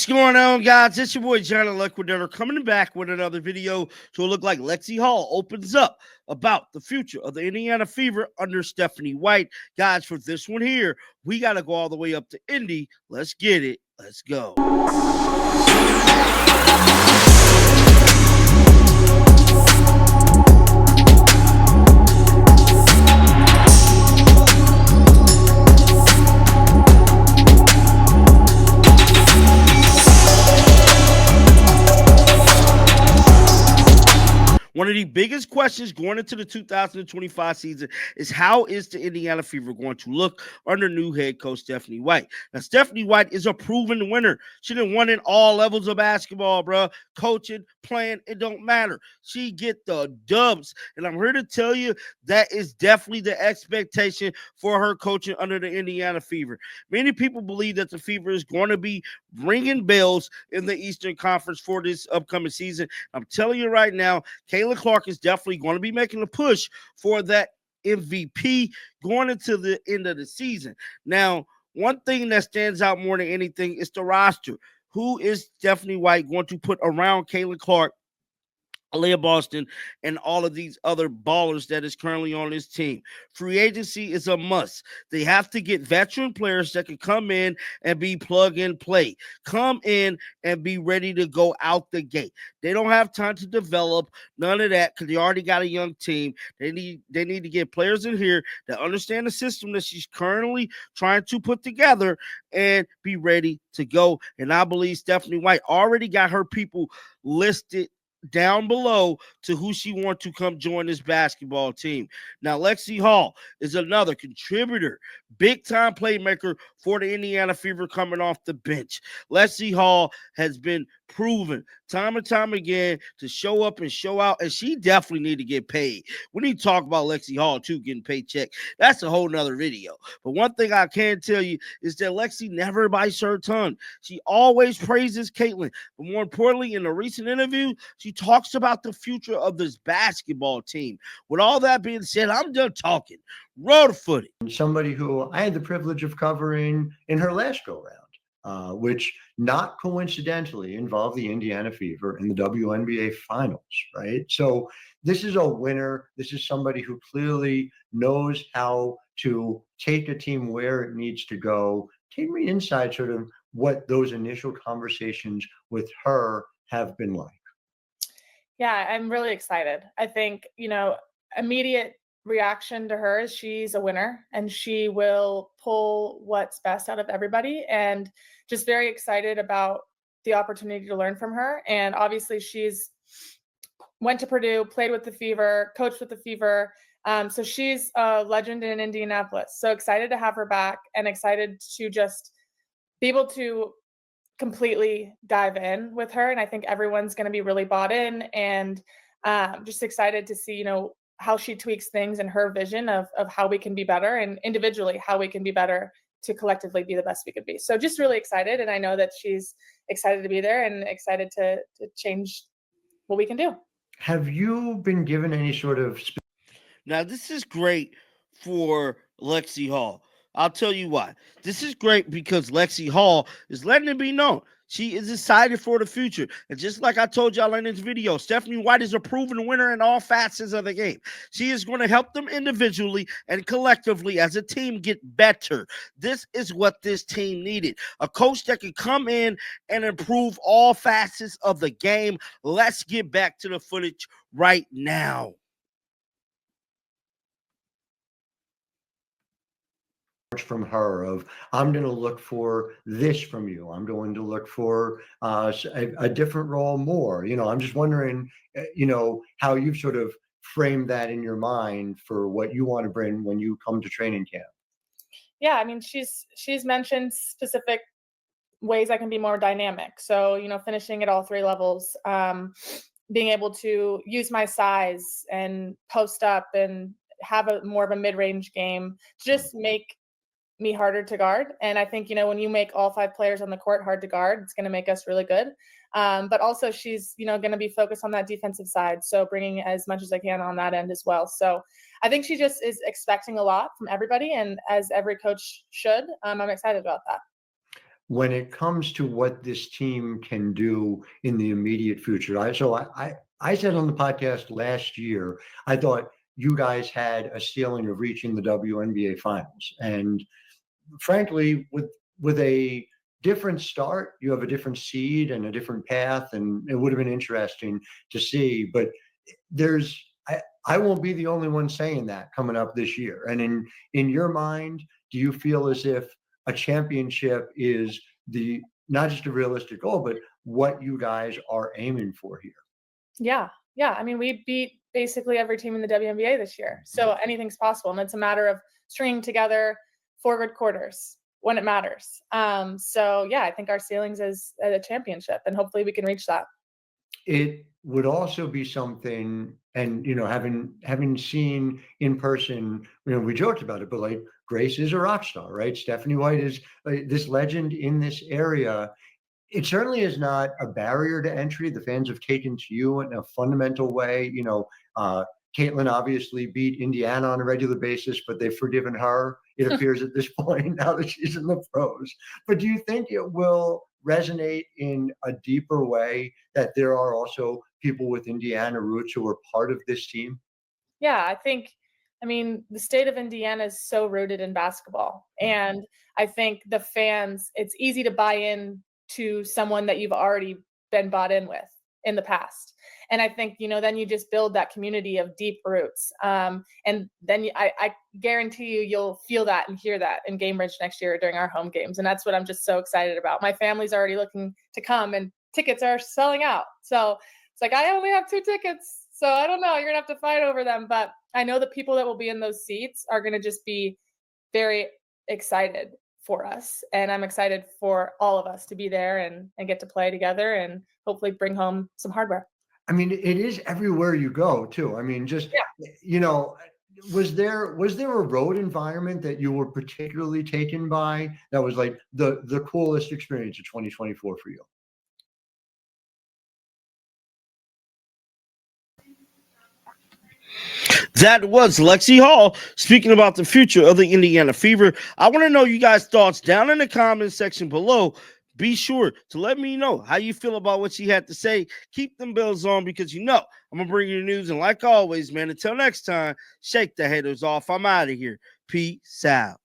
What's going on, guys? It's your boy Johnny Liquidator coming back with another video. So it look like Lexie Hull opens up about the future of the Indiana Fever under Stephanie White. Guys, for this one here, we got to go all the way up to Indy. Let's get it. Let's go. One of the biggest questions going into the 2025 season is how is the Indiana Fever going to look under new head coach Stephanie White? Now, Stephanie White is a proven winner. She done won in all levels of basketball, bro. Coaching, playing, it don't matter. She get the dubs. And I'm here to tell you that is definitely the expectation for her coaching under the Indiana Fever. Many people believe that the Fever is going to be ringing bells in the Eastern Conference for this upcoming season. I'm telling you right now, Kayla Clark is definitely going to be making a push for that MVP going into the end of the season. Now, one thing that stands out more than anything is the roster. Who is Stephanie White going to put around Kayla Clark, Leah Boston, and all of these other ballers that is currently on this team? Free agency is a must. They have to get veteran players that can come in and be plug and play. Come in and be ready to go out the gate. They don't have time to develop none of that because they already got a young team. They need to get players in here that understand the system that she's currently trying to put together and be ready to go. And I believe Stephanie White already got her people listed down below to who she wants to come join this basketball team. Now, Lexie Hull is another contributor, big-time playmaker for the Indiana Fever coming off the bench. Lexie Hull has been proven time and time again to show up and show out, and she definitely need to get paid. We need to talk about Lexie Hull, too, getting paycheck. That's a whole nother video. But one thing I can tell you is that Lexie never bites her tongue. She always praises Caitlin. But more importantly, in a recent interview, she talks about the future of this basketball team. With all that being said, I'm done talking. Roll the footage. Somebody who I had the privilege of covering in her last go-round, which not coincidentally involved the Indiana Fever in the WNBA Finals, right? So this is a winner. This is somebody who clearly knows how to take a team where it needs to go. Take me inside sort of what those initial conversations with her have been like. Yeah, I'm really excited. I think, immediate reaction to her is she's a winner and she will pull what's best out of everybody, and just very excited about the opportunity to learn from her. And obviously she's went to Purdue, played with the Fever, coached with the Fever. So she's a legend in Indianapolis. So excited to have her back and excited to just be able to completely dive in with her. And I think everyone's going to be really bought in, and just excited to see, how she tweaks things and her vision of how we can be better, and individually how we can be better to collectively be the best we could be. So just really excited. And I know that she's excited to be there and excited to change what we can do. Have you been given any sort of... Now, this is great for Lexie Hull. I'll tell you why. This is great because Lexie Hull is letting it be known she is excited for the future. And just like I told y'all in this video, Stephanie White is a proven winner in all facets of the game. She is going to help them individually and collectively as a team get better. This is what this team needed. A coach that can come in and improve all facets of the game. Let's get back to the footage right now. From her of, I'm going to look for this from you. I'm going to look for a different role more. I'm just wondering, how you've sort of framed that in your mind for what you want to bring when you come to training camp. Yeah, I mean, she's mentioned specific ways I can be more dynamic. So, finishing at all three levels, being able to use my size and post up and have more of a mid-range game, just make me harder to guard. And I think, when you make all five players on the court hard to guard, it's going to make us really good. But also she's, going to be focused on that defensive side. So bringing as much as I can on that end as well. So I think she just is expecting a lot from everybody. And as every coach should, I'm excited about that. when it comes to what this team can do in the immediate future. I said on the podcast last year, I thought you guys had a ceiling of reaching the WNBA finals. And frankly, with a different start, you have a different seed and a different path, and it would have been interesting to see. But I won't be the only one saying that coming up this year. And in your mind, do you feel as if a championship is not just a realistic goal, but what you guys are aiming for here? Yeah. I mean, we beat basically every team in the WNBA this year, so anything's possible, and it's a matter of stringing together 4 good quarters when it matters. So yeah, I think our ceilings is a championship, and hopefully we can reach that. It would also be something, and having seen in person, we joked about it, but like Grace is a rock star, right? Stephanie White is this legend in this area. It certainly is not a barrier to entry. The fans have taken to you in a fundamental way. Caitlin obviously beat Indiana on a regular basis, but they've forgiven her, it appears at this point, now that she's in the pros. But do you think it will resonate in a deeper way that there are also people with Indiana roots who are part of this team? Yeah, I mean, the state of Indiana is so rooted in basketball. And I think the fans, it's easy to buy in to someone that you've already been bought in with in the past. And I think, then you just build that community of deep roots. And then I guarantee you'll feel that and hear that in Gamebridge next year during our home games. And that's what I'm just so excited about. My family's already looking to come, and tickets are selling out. So it's like, I only have 2 tickets. So I don't know, you're gonna have to fight over them. But I know the people that will be in those seats are gonna just be very excited for us. And I'm excited for all of us to be there and get to play together and hopefully bring home some hardware. I mean, it is everywhere you go too. I mean, just, was there a road environment that you were particularly taken by that was like the coolest experience of 2024 for you? That was Lexie Hull speaking about the future of the Indiana Fever. I want to know you guys' thoughts down in the comment section below. Be sure to let me know how you feel about what she had to say. Keep them bells on, because I'm going to bring you the news. And like always, man, until next time, shake the haters off. I'm out of here. Peace out.